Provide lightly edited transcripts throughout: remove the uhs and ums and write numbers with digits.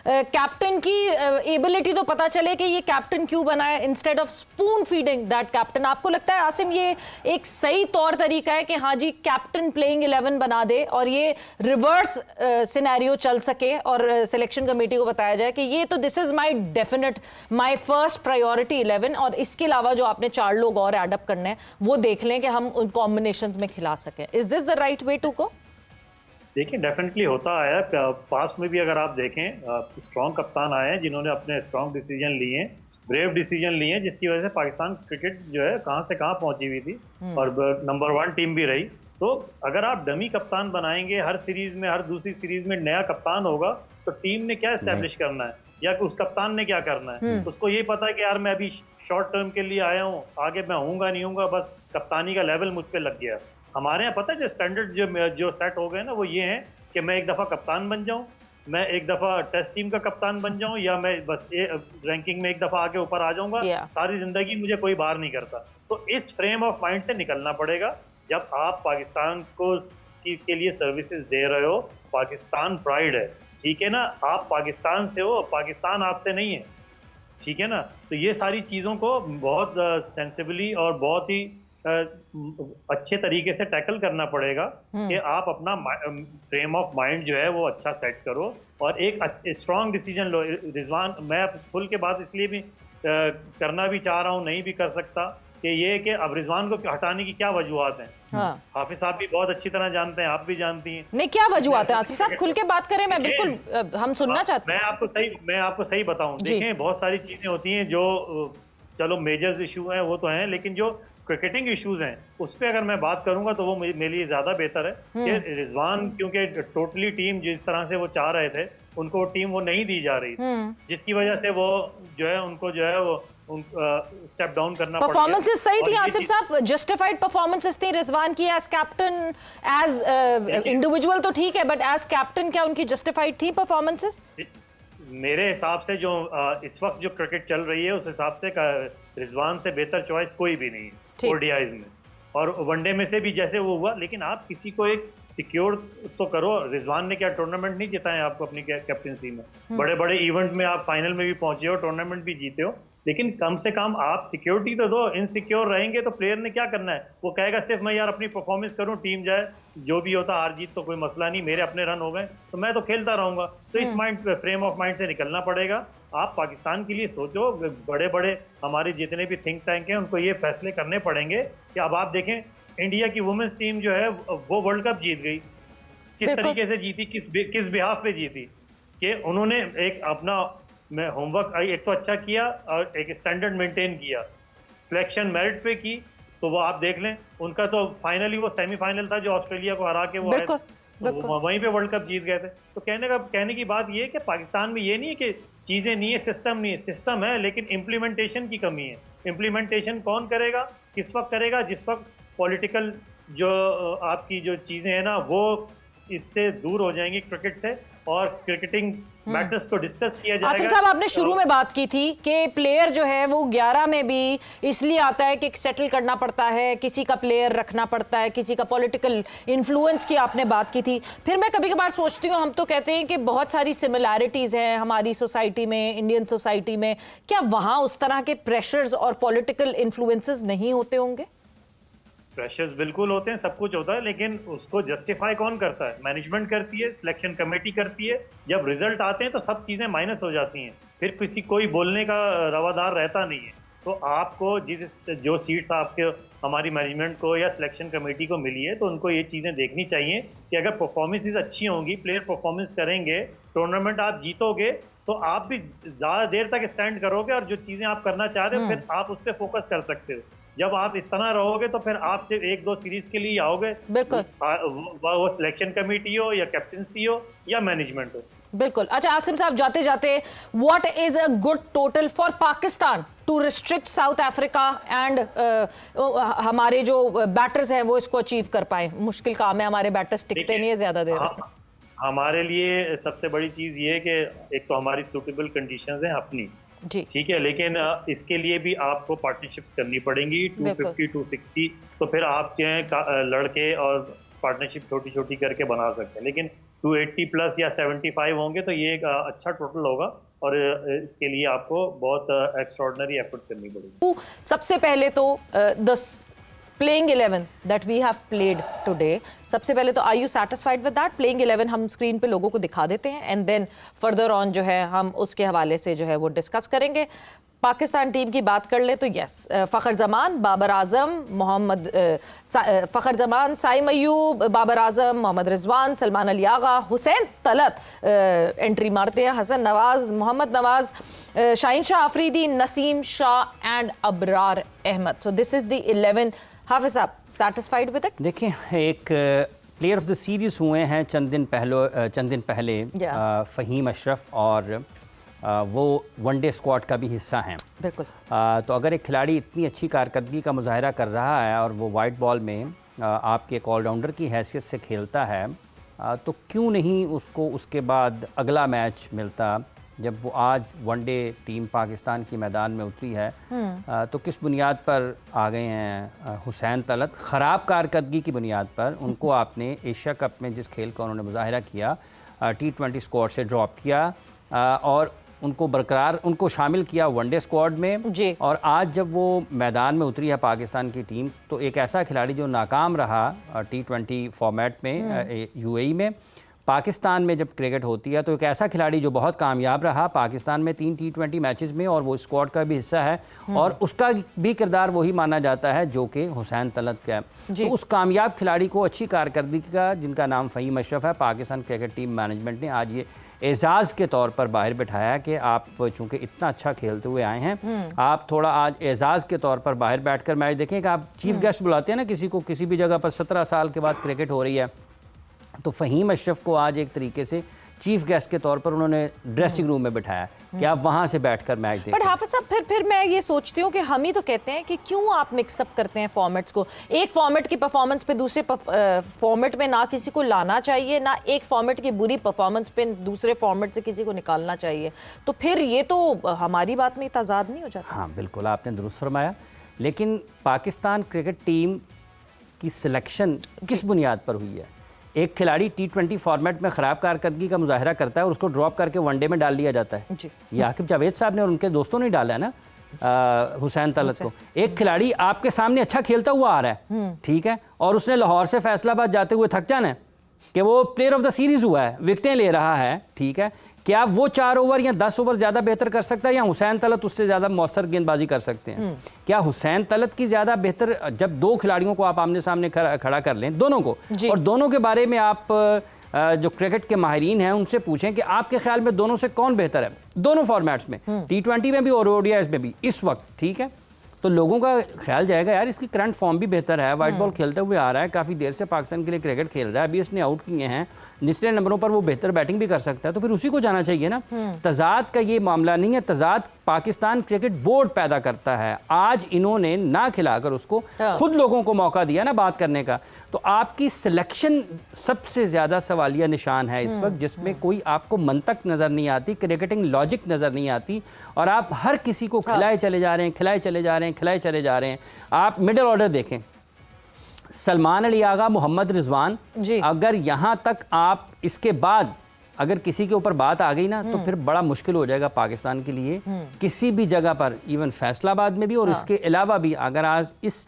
Captain की ability तो पता चले कि ये कैप्टन क्यों बना है, instead of spoon feeding that captain. आपको लगता है आसिम ये एक सही तौर तरीका है कि हाँ जी कैप्टन प्लेइंग 11 बना दे और ये रिवर्स सिनेरियो चल सके और सिलेक्शन कमेटी को बताया जाए कि ये तो this is my definite my first priority 11 और इसके अलावा जो आपने 4 लोग और एडअप करने हैं वो देख लें कि हम उन कॉम्बिनेशंस में खिला सकें। Is this the right way to go? देखिए, डेफिनेटली होता है। पास्ट में भी अगर आप देखें, स्ट्रॉन्ग कप्तान आए हैं जिन्होंने अपने स्ट्रॉन्ग डिसीजन लिए, ब्रेव डिसीजन लिए, जिसकी वजह से पाकिस्तान क्रिकेट जो है कहाँ से कहाँ पहुंची हुई थी और नंबर 1 टीम भी रही। तो अगर आप डमी कप्तान बनाएंगे, हर सीरीज में, हर दूसरी सीरीज में नया कप्तान होगा, तो टीम ने क्या एस्टेब्लिश करना है या उस कप्तान ने क्या करना है? उसको ये पता है कि यार मैं अभी शॉर्ट टर्म के लिए आया हूँ, आगे मैं होऊंगा नहीं होऊंगा, बस कप्तानी का लेवल मुझ पे लग गया। हमारे यहाँ पता है जो स्टैंडर्ड जो सेट हो गए ना, वो ये है कि मैं एक दफा कप्तान बन जाऊं, मैं एक दफा टेस्ट टीम का कप्तान बन जाऊं, या मैं बस रैंकिंग में एक दफा आके ऊपर आ जाऊंगा, सारी जिंदगी मुझे कोई बाहर नहीं करता। तो इस फ्रेम ऑफ माइंड से निकलना पड़ेगा। जब आप पाकिस्तान को के लिए सर्विसेज दे रहे हो, पाकिस्तान प्राइड है, ठीक है ना, आप पाकिस्तान से हो, पाकिस्तान आपसे नहीं है, ठीक है ना। तो ये सारी चीज़ों को बहुत सेंसिबली और बहुत ही अच्छे तरीके से टैकल करना पड़ेगा कि आप अपना फ्रेम ऑफ माइंड जो है वो अच्छा सेट करो और एक स्ट्रॉन्ग डिसीजन लो। रिजवान, मैं खुल के बात इसलिए भी करना भी चाह रहा हूँ, नहीं भी कर सकता, कि ये कि अब रिजवान को हटाने की क्या वजूहत हैं। हाँ। हाफिज साहब भी बहुत अच्छी तरह जानते हैं, आप भी जानती हैं। नहीं, क्या वजूहत है आसिफ साहब, खुल के बात करें, मैं बिल्कुल हम सुनना चाहते हैं। मैं आपको सही बताऊं, देखें बहुत सारी चीजें होती हैं जो चलो मेजर इशू हैं वो तो हैं, लेकिन जो क्रिकेटिंग इश्यूज हैं उस पर अगर मैं बात करूंगा तो वो मेरे लिए ज्यादा बेहतर है कि रिजवान, क्योंकि टोटली टीम जिस तरह से वो चाह रहे थे उनको टीम वो नहीं दी जा रही थी, जिसकी वजह से वो जो है उनको जो है वो स्टेप डाउन करना पड़ा। परफॉर्मेंसेस सही थी आसिफ साहब, जस्टिफाइड परफॉर्मेंसेस थी रिजवान की एज कैप्टन, एज इंडिविजुअल तो ठीक है, बट एज कैप्टन क्या उनकी जस्टिफाइड थी परफॉर्मेंसेस? मेरे हिसाब से जो इस वक्त जो क्रिकेट चल रही है उस हिसाब से रिजवान से बेहतर चॉइस कोई भी नहीं है ओडीआईज में, और वनडे में से भी जैसे वो हुआ। लेकिन आप किसी को एक सिक्योर तो करो। रिजवान ने क्या टूर्नामेंट नहीं जिताए आपको अपनी कैप्टनसी में? बड़े बड़े इवेंट में आप फाइनल में भी पहुंचे हो, टूर्नामेंट भी जीते हो, लेकिन कम से कम आप सिक्योरिटी तो दो। इनसिक्योर रहेंगे तो प्लेयर ने क्या करना है? वो कहेगा सिर्फ मैं यार अपनी परफॉर्मेंस करूं, टीम जाए, जो भी होता हार जीत तो कोई मसला नहीं, मेरे अपने रन हो गए तो मैं तो खेलता रहूंगा। तो इस फ्रेम ऑफ माइंड से निकलना पड़ेगा। आप पाकिस्तान के लिए सोचो। बड़े बड़े हमारे जितने भी थिंक टैंक हैं उनको ये फैसले करने पड़ेंगे कि अब आप देखें इंडिया की वुमेन्स टीम जो है वो वर्ल्ड कप जीत गई। किस तरीके से जीती, किस बिहाफ पे जीती? कि उन्होंने एक अपना होमवर्क एक तो अच्छा किया और एक स्टैंडर्ड मेंटेन किया, सिलेक्शन मेरिट पे की। तो वो आप देख लें, उनका तो फाइनली वो सेमीफाइनल था जो ऑस्ट्रेलिया को हरा के वो आए, तो वहीं पे वर्ल्ड कप जीत गए थे। तो कहने की बात ये है कि पाकिस्तान में ये नहीं है कि चीजें नहीं है, सिस्टम नहीं है, सिस्टम है, लेकिन इम्प्लीमेंटेशन की कमी है। इम्प्लीमेंटेशन कौन करेगा, किस वक्त करेगा? जिस वक्त पॉलिटिकल जो आपकी जो चीजें हैं ना वो इससे दूर हो जाएंगी क्रिकेट से, और क्रिकेटिंग मैटर्स को डिस्कस किया जाएगा। आसिफ साहब, आपने शुरू में बात की थी कि प्लेयर जो है वो 11 में भी इसलिए आता है कि सेटल करना पड़ता है, किसी का प्लेयर रखना पड़ता है, किसी का पॉलिटिकल इन्फ्लुएंस की आपने बात की थी। फिर मैं कभी कभार सोचती हूँ, हम तो कहते हैं कि बहुत सारी सिमिलैरिटीज हैं हमारी सोसाइटी में, इंडियन सोसाइटी में, क्या वहां उस तरह के प्रेशर्स और पॉलिटिकल इन्फ्लुएंसेस नहीं होते होंगे? प्रेशर्स बिल्कुल होते हैं, सब कुछ होता है, लेकिन उसको जस्टिफाई कौन करता है? मैनेजमेंट करती है, सिलेक्शन कमेटी करती है। जब रिजल्ट आते हैं तो सब चीज़ें माइनस हो जाती हैं, फिर किसी कोई बोलने का रवादार रहता नहीं है। तो आपको जो सीट्स आपके हमारी मैनेजमेंट को या सिलेक्शन कमेटी को मिली है, तो उनको ये चीज़ें देखनी चाहिए कि अगर परफॉर्मेंसेस अच्छी होंगी, प्लेयर परफॉर्मेंस करेंगे, टूर्नामेंट आप जीतोगे, तो आप भी ज़्यादा देर तक स्टैंड करोगे और जो चीज़ें आप करना चाह रहे हो फिर आप उस पर फोकस कर सकते हो। जब आप इस तरह रहोगे तो फिर आप सिर्फ 1-2 सीरीज के लिए आओगे, बिल्कुल, वो सिलेक्शन कमेटी हो या कैप्टनसी हो या मैनेजमेंट हो। बिल्कुल। अच्छा आसिम साहब, जाते जाते what is a good total for Pakistan to restrict South Africa and हमारे जो बैटर्स हैं वो इसको अचीव कर पाए? मुश्किल काम है, हमारे बैटर्स टिकते नहीं है ज्यादा देर। हमारे लिए सबसे बड़ी चीज ये है कि एक तो हमारी सूटेबल कंडीशंस हैं अपनी, ठीक है, लेकिन इसके लिए भी आपको पार्टनरशिप्स करनी पड़ेंगी 250 260। तो फिर आप लड़के और पार्टनरशिप छोटी छोटी करके बना सकते हैं, लेकिन 280 प्लस या 75 होंगे तो ये एक अच्छा टोटल होगा, और इसके लिए आपको बहुत एक्स्ट्राऑर्डिनरी एफर्ट करनी पड़ेगी। सबसे पहले तो the playing 11 that we have played today, सबसे पहले तो are you satisfied with that? Playing 11 हम स्क्रीन पे लोगों को दिखा देते हैं एंड देन फर्दर ऑन जो है हम उसके हवाले से जो है वो डिस्कस करेंगे। पाकिस्तान टीम की बात कर ले तो यस, फ़खर जमान, बाबर आजम, फ़खर जमान, साइम अयूब, बाबर आजम, मोहम्मद रिजवान, सलमान अली आगा, हुसैन तलत एंट्री मारते हैं, Hasan Nawaz, Mohammad Nawaz, Shaheen Shah Afridi, Naseem Shah and Abrar Ahmed. So this is the 11। Hafeez साहब, सेटिस्फाइड विद इट? देखिए, एक प्लेयर ऑफ द सीरीज़ हुए हैं चंद दिन पहले फ़हीम अशरफ, और वो वनडे स्क्वाड का भी हिस्सा हैं। बिल्कुल। तो अगर एक खिलाड़ी इतनी अच्छी कारकर्दगी का मुजाहरा कर रहा है और वो वाइट बॉल में आपके एक ऑलराउंडर की हैसियत से खेलता है, तो क्यों नहीं उसको उसके बाद अगला मैच मिलता? जब वो आज वनडे टीम पाकिस्तान की मैदान में उतरी है, तो किस बुनियाद पर आ गए हैं हुसैन तलत? ख़राब कारकर्दगी की बुनियाद पर उनको आपने एशिया कप में जिस खेल का उन्होंने मुजाहरा किया, T20 स्क्वाड से ड्रॉप किया और उनको शामिल किया वनडे स्क्वाड में जी। और आज जब वो मैदान में उतरी है पाकिस्तान की टीम, तो एक ऐसा खिलाड़ी जो नाकाम रहा T20 फॉर्मेट में UAE में, पाकिस्तान में जब क्रिकेट होती है तो एक ऐसा खिलाड़ी जो बहुत कामयाब रहा पाकिस्तान में 3 T20 मैचेस में, और वो स्क्वाड का भी हिस्सा है और उसका भी किरदार वही माना जाता है जो कि हुसैन तलत का है। तो उस कामयाब खिलाड़ी को अच्छी कारकर्दगी का, जिनका नाम फ़हीम अशरफ है, पाकिस्तान क्रिकेट टीम मैनेजमेंट ने आज ये एजाज़ के तौर पर बाहर बिठाया कि आप चूँकि इतना अच्छा खेलते हुए आए हैं, आप थोड़ा आज एजाज़ के तौर पर बाहर बैठकर मैच देखें। कि आप चीफ गेस्ट बुलाते हैं ना किसी को, किसी भी जगह पर 17 साल के बाद क्रिकेट हो रही है, तो फ़हीम अशरफ को आज एक तरीके से चीफ गेस्ट के तौर पर उन्होंने ड्रेसिंग रूम में बिठाया कि आप वहाँ से बैठकर मैच देखें। बट हाफिज साहब, फिर मैं ये सोचती हूँ कि हम ही तो कहते हैं कि क्यों आप मिक्सअप करते हैं फॉर्मेट्स को। एक फॉर्मेट की परफॉर्मेंस पे दूसरे फॉर्मेट में ना किसी को लाना चाहिए, ना एक फॉर्मेट की बुरी परफॉर्मेंस पे दूसरे फॉर्मेट से किसी को निकालना चाहिए। तो फिर ये तो हमारी बात में तजाद नहीं हो जाता? हाँ बिल्कुल, आपने दुरुस्त फरमाया। लेकिन पाकिस्तान क्रिकेट टीम की सिलेक्शन किस बुनियाद पर हुई है? एक खिलाड़ी T20 फॉर्मेट में ख़राब कारकर्दगी का मुजाहरा करता है और उसको ड्रॉप करके वनडे में डाल दिया जाता है। ये आकिब जावेद साहब ने और उनके दोस्तों ने डाला है ना हुसैन तलत को। एक खिलाड़ी आपके सामने अच्छा खेलता हुआ आ रहा है, ठीक है, और उसने लाहौर से फैसलाबाद जाते हुए थक जाना है कि वो प्लेयर ऑफ द सीरीज़ हुआ है, विकेटें ले रहा है, ठीक है, क्या वो 4 ओवर या 10 ओवर ज़्यादा बेहतर कर सकता है या हुसैन तलत उससे ज़्यादा मौसर गेंदबाजी कर सकते हैं? क्या हुसैन तलत की ज़्यादा बेहतर? जब दो खिलाड़ियों को आप आमने सामने खड़ा कर लें, दोनों को, और दोनों के बारे में आप जो क्रिकेट के माहिरीन हैं उनसे पूछें कि आपके ख्याल में दोनों से कौन बेहतर है दोनों फॉर्मेट्स में, T20 में भी और ODIs में भी इस वक्त, ठीक है, तो लोगों का ख्याल जाएगा यार इसकी करंट फॉर्म भी बेहतर है, वाइट बॉल खेलते हुए आ रहा है, काफ़ी देर से पाकिस्तान के लिए क्रिकेट खेल रहा है, अभी इसने आउट किए हैं, निचले नंबरों पर वो बेहतर बैटिंग भी कर सकता है, तो फिर उसी को जाना चाहिए ना। तजाद का ये मामला नहीं है, तजाद पाकिस्तान क्रिकेट बोर्ड पैदा करता है। आज इन्होंने ना खिलाकर उसको खुद लोगों को मौका दिया ना बात करने का, तो आपकी सिलेक्शन सबसे ज़्यादा सवालिया निशान है इस वक्त, जिसमें कोई आपको मंतक नज़र नहीं आती, क्रिकेटिंग लॉजिक नज़र नहीं आती, और आप हर किसी को खिलाए चले जा रहे हैं, खिलाए चले जा रहे हैं, खिलाए चले जा रहे हैं। आप मिडिल ऑर्डर देखें, सलमान अली आगा, मोहम्मद रिजवान, अगर यहाँ तक आप इसके बाद अगर किसी के ऊपर बात आ गई ना तो फिर बड़ा मुश्किल हो जाएगा पाकिस्तान के लिए किसी भी जगह पर, इवन फैसलाबाद में भी, और इसके अलावा भी। अगर आज इस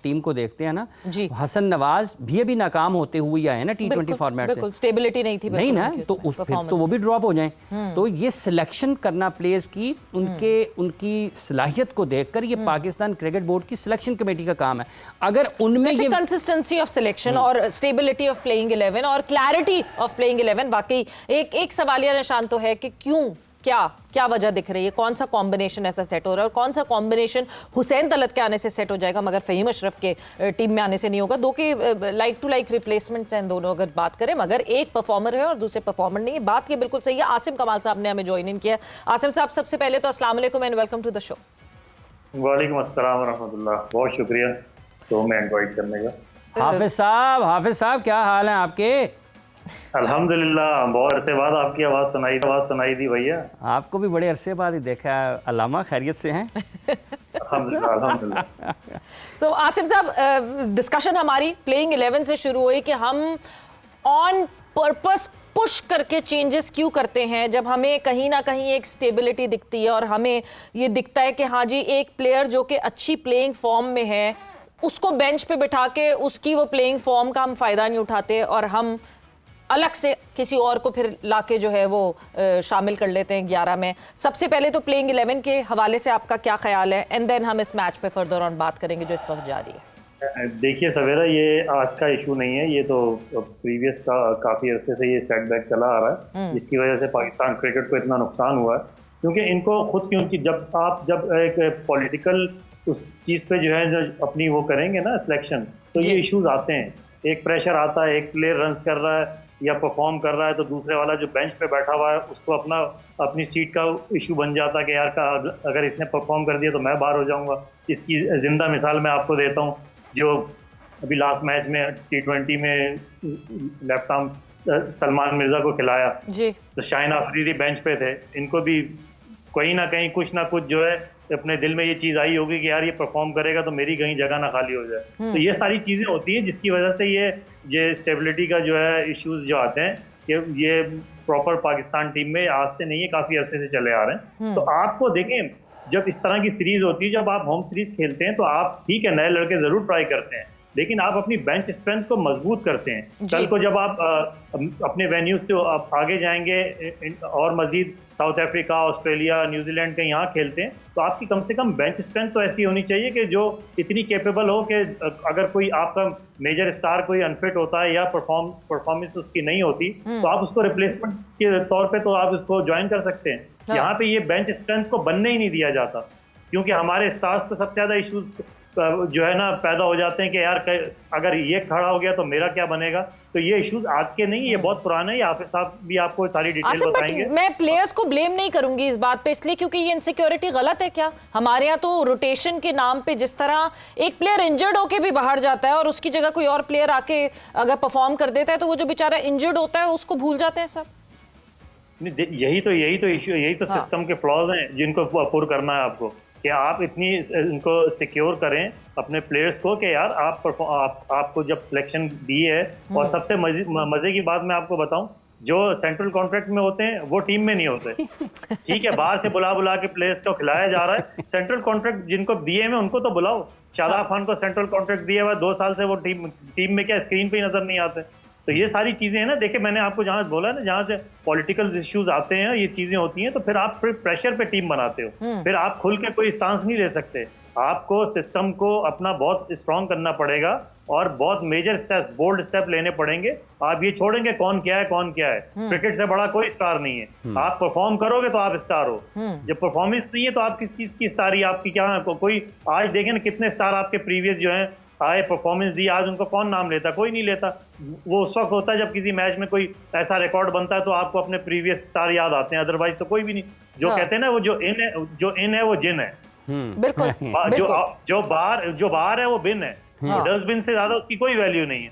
टीम को देखते हैं ना, हसन नवाज भी अभी नाकाम होते हुए आए ना T20 फॉर्मेट से, स्टेबिलिटी नहीं थी, नहीं ना, तो फिर तो वो भी ड्रॉप हो जाएं। तो ये सिलेक्शन करना प्लेयर्स की, उनकी सलाहियत को देखकर, ये पाकिस्तान क्रिकेट बोर्ड की सिलेक्शन कमेटी का काम है। अगर उनमें ये कंसिस्टेंसी ऑफ सिलेक्शन और स्टेबिलिटी ऑफ प्लेइंग 11 और क्लैरिटी ऑफ प्लेइंग 11, वाकई एक सवालिया निशान तो है कि क्यों, क्या वजह दिख रही है, कौन सा कॉम्बिनेशन ऐसा सेट हो रहा है और कौन सा कॉम्बिनेशन हुसैन तलत के आने से सेट हो जाएगा मगर फ़हीम अशरफ के टीम में आने से नहीं होगा। दो के लाइक टू लाइक रिप्लेसमेंट्स हैं दोनों अगर बात करें, मगर एक परफॉर्मर है और दूसरे परफॉर्मर नहीं है। बात ये बिल्कुल सही है। आसिम कमाल साहब ने हमें ज्वाइन इन किया। आसिम साहब, सबसे पहले तो अस्सलाम वालेकुम and welcome to the show. वालेकुम अस्सलाम व रहमतुल्लाह, बहुत शुक्रिया तो मैं इनवाइट करने का। हाफिज साहब क्या हाल है आपके? अल्हम्दुलिल्लाह, बहुत अरसे बाद आपकी आवाज़ सुनाई दी भैया। आपको भी बड़े अरसे बाद ही देखा है। अल्लामा खैरियत से हैं? अल्हम्दुलिल्लाह। सो आसिम साहब, डिस्कशन हमारी प्लेइंग 11 से शुरू हुई कि हम ऑन पर्पस पुश करके चेंजेस क्यों करते हैं जब हमें कहीं ना कहीं एक स्टेबिलिटी दिखती है और हमें ये दिखता है कि हाँ जी एक प्लेयर जो कि अच्छी प्लेइंग फॉर्म में है उसको बेंच पे बिठा के उसकी वो प्लेइंग फॉर्म का हम फायदा नहीं उठाते और हम अलग से किसी और को फिर लाके जो है वो शामिल कर लेते हैं 11 में। सबसे पहले तो प्लेइंग 11 के हवाले से आपका क्या ख्याल है एंड देन हम इस मैच पे फर्दर ऑन बात करेंगे जो इस वक्त जारी है। देखिए सवेरा, ये आज का इशू नहीं है, ये तो प्रीवियस काफी अरसे से ये सेटबैक चला आ रहा है जिसकी वजह से पाकिस्तान क्रिकेट को इतना नुकसान हुआ है। क्योंकि इनको खुद क्योंकि जब एक पॉलिटिकल उस चीज पे जो है जो अपनी वो करेंगे ना सिलेक्शन, तो ये इश्यूज आते हैं। एक प्रेशर आता है, एक प्लेयर रन्स कर रहा है या परफॉर्म कर रहा है तो दूसरे वाला जो बेंच पे बैठा हुआ है उसको अपनी सीट का इशू बन जाता है कि यार अगर इसने परफॉर्म कर दिया तो मैं बाहर हो जाऊंगा। इसकी जिंदा मिसाल मैं आपको देता हूँ, जो अभी लास्ट मैच में T20 में लेफ्ट आर्म सलमान मिर्जा को खिलाया जी, तो शाहीन अफरीदी बेंच पे थे। इनको भी कहीं ना कहीं कुछ ना कुछ जो है अपने दिल में ये चीज आई होगी कि यार ये परफॉर्म करेगा तो मेरी कहीं जगह ना खाली हो जाए। तो ये सारी चीजें होती हैं जिसकी वजह से ये स्टेबिलिटी का जो है इश्यूज जो आते हैं कि ये प्रॉपर पाकिस्तान टीम में आज से नहीं है, काफी अरसे से चले आ रहे हैं। तो आपको देखें, जब इस तरह की सीरीज होती है, जब आप होम सीरीज खेलते हैं तो आप ठीक है नए लड़के जरूर ट्राई करते हैं, लेकिन आप अपनी बेंच स्ट्रेंथ को मजबूत करते हैं। कल को जब आप अपने वेन्यूज से आप आगे जाएंगे और मजीद साउथ अफ्रीका, ऑस्ट्रेलिया, न्यूजीलैंड के यहाँ खेलते हैं तो आपकी कम से कम बेंच स्ट्रेंथ तो ऐसी होनी चाहिए कि जो इतनी कैपेबल हो कि अगर कोई आपका मेजर स्टार कोई अनफिट होता है या परफॉर्मेंस उसकी नहीं होती तो आप उसको रिप्लेसमेंट के तौर पे तो आप उसको ज्वाइन कर सकते हैं। यहाँ पे ये बेंच स्ट्रेंथ को बनने ही नहीं दिया जाता क्योंकि हमारे स्टार्स को सबसे ज्यादा इश्यूज जो है ना पैदा हो जाते हैं कि यार अगर ये खड़ा हो गया तो मेरा क्या बनेगा। तो ये इश्यूज आज के नहीं, ये बहुत पुराने हैं। हाफिज साहब भी आपको सारी डिटेल बताएंगे। मैं प्लेयर्स को ब्लेम नहीं करूंगी इस बात पे, इसलिए क्योंकि ये इनसिक्योरिटी गलत है क्या। हमारे यहाँ तो रोटेशन के नाम पे जिस तरह एक प्लेयर इंजर्ड होके भी बाहर जाता है और उसकी जगह कोई और प्लेयर आके अगर परफॉर्म कर देता है तो वो जो बेचारा इंजर्ड होता है उसको भूल जाते हैं सब। यही तो इशू, यही तो सिस्टम के फ्लॉज हैं जिनको पूरा करना है आपको, कि आप इतनी इनको सिक्योर करें अपने प्लेयर्स को कि यार आपको जब सिलेक्शन दी है। और सबसे मजे की बात मैं आपको बताऊं, जो सेंट्रल कॉन्ट्रैक्ट में होते हैं वो टीम में नहीं होते। ठीक है, बाहर से बुला के प्लेयर्स को खिलाया जा रहा है। सेंट्रल कॉन्ट्रैक्ट जिनको दिए हैं उनको तो बुलाओ। शादाब खान को सेंट्रल कॉन्ट्रैक्ट दिया हुआ 2 साल से वो टीम में क्या स्क्रीन पे नजर नहीं आते। तो ये सारी चीजें हैं ना। देखिए मैंने आपको जहां बोला ना, जहां से पॉलिटिकल इश्यूज आते हैं, ये चीजें होती हैं, तो फिर आप प्रेशर पे टीम बनाते हो। फिर आप खुल के कोई स्टांस नहीं ले सकते। आपको सिस्टम को अपना बहुत स्ट्रांग करना पड़ेगा और बहुत मेजर स्टेप, बोल्ड स्टेप लेने पड़ेंगे। आप ये छोड़ेंगे कौन क्या है। क्रिकेट से बड़ा कोई स्टार नहीं है। आप परफॉर्म करोगे तो आप स्टार हो। जब परफॉर्मेंस नहीं है तो आप किस चीज की स्टार ही आपकी क्या कोई। आज देखें ना कितने स्टार आपके प्रीवियस जो है आए, परफॉर्मेंस दी, आज उनको कौन नाम लेता? कोई नहीं लेता। वो उस वक्त होता है जब किसी मैच में कोई ऐसा रिकॉर्ड बनता है तो आपको अपने प्रीवियस स्टार याद आते हैं, अदरवाइज तो कोई भी नहीं। जो कहते हैं ना, वो जो इन है वो जिन है। बिल्कुल। जो बाहर है वो बिन है। डस्टबिन से ज्यादा उसकी कोई वैल्यू नहीं है।